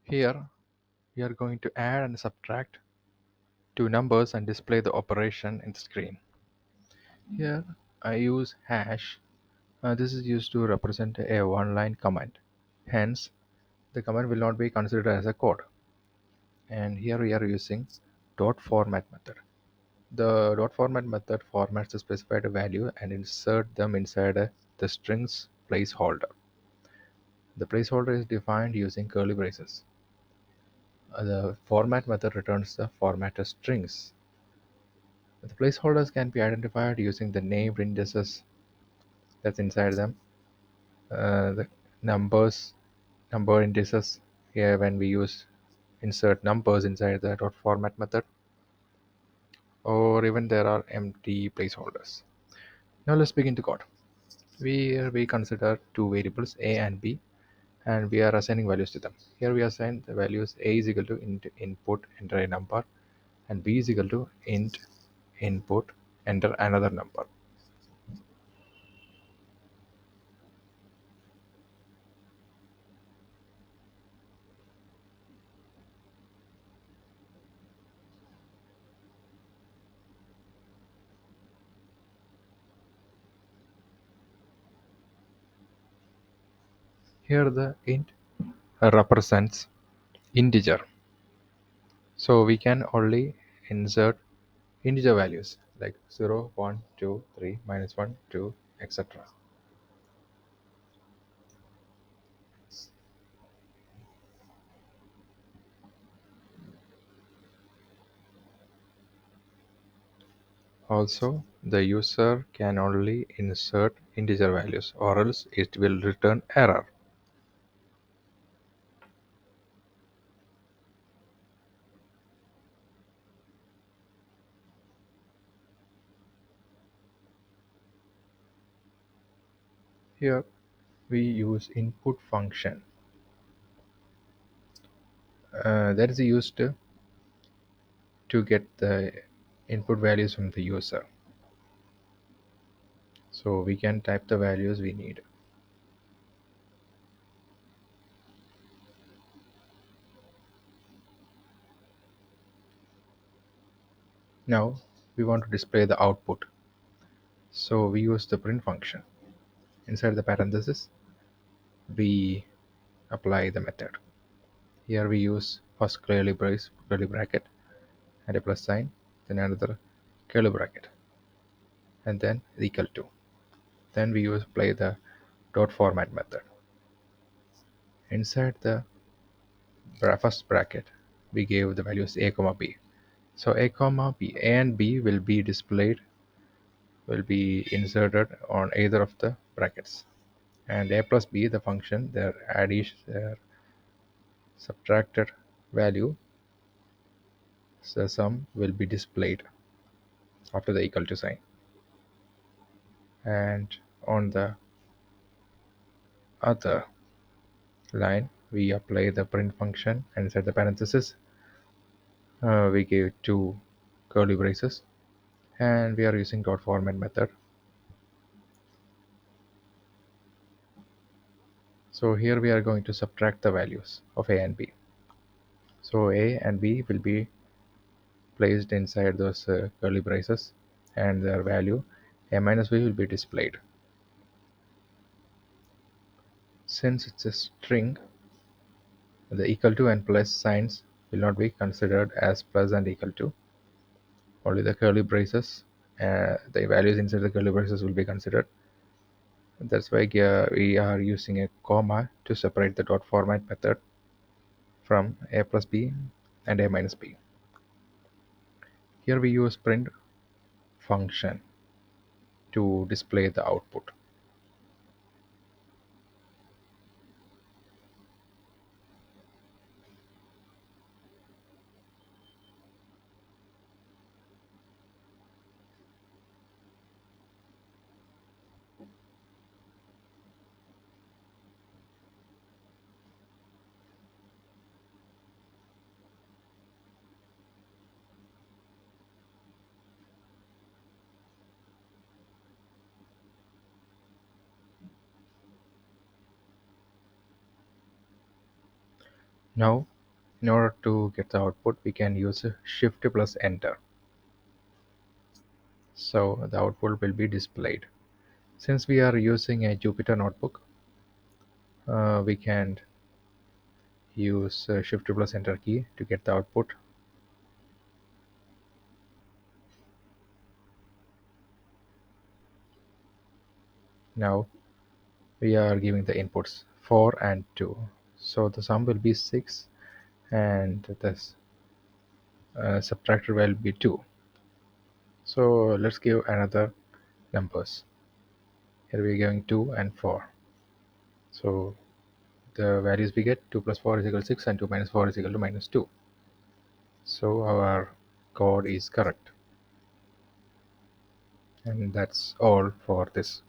Here we are going to add and subtract two numbers and display the operation in the screen. Here I use hash. This is used to represent a one-line command. Hence, the command will not be considered as a code. And here we are using dot format method. The dot format method formats the specified value and insert them inside the string's placeholder. The placeholder is defined using curly braces. The format method returns the formatted strings. The placeholders can be identified using the named indices that's inside them. The numbers, number indices here when we use insert numbers inside the dot format method, or even there are empty placeholders. Now let's begin to code. We consider two variables a and b, and we are assigning values to them. Here we assign the values a is equal to int input enter a number, and b is equal to int input enter another number. Here the int represents integer, so we can only insert integer values like 0, 1, 2, 3, -1, 2, etc. Also, the user can only insert integer values, or else it will return error. Here we use input function that is used to get the input values from the user. So we can type the values we need. Now we want to display the output. So we use the print function. Inside the parenthesis, we apply the method. Here we use first curly bracket and a plus sign, then another curly bracket, and then equal to. Then we use apply the dot format method. Inside the first bracket, we gave the values a comma b. So a comma b, a and b will be inserted on either of the brackets, and a plus b, the function, their subtracted value, the sum will be displayed after the equal to sign. And on the other line, we apply the print function, and inside the parenthesis, we give two curly braces, and we are using dot format method. So here we are going to subtract the values of a and b. So a and b will be placed inside those curly braces, and their value a minus b will be displayed. Since it's a string, the equal to and plus signs will not be considered as plus and equal to. Only the curly braces, the values inside the curly braces will be considered. That's why we are using a comma to separate the dot format method from a plus b and a minus b. Here we use print function to display the output. Now In order to get the output, we can use shift plus enter. So the output will be displayed. Since we are using a Jupyter notebook, we can use shift plus enter key to get the output. Now we are giving the inputs 4 and 2. So the sum will be 6 and the subtractor will be 2. So let's give another numbers. Here we are giving 2 and 4. So the values we get, 2 plus 4 is equal to 6 and 2 minus 4 is equal to minus 2. So our code is correct. And that's all for this.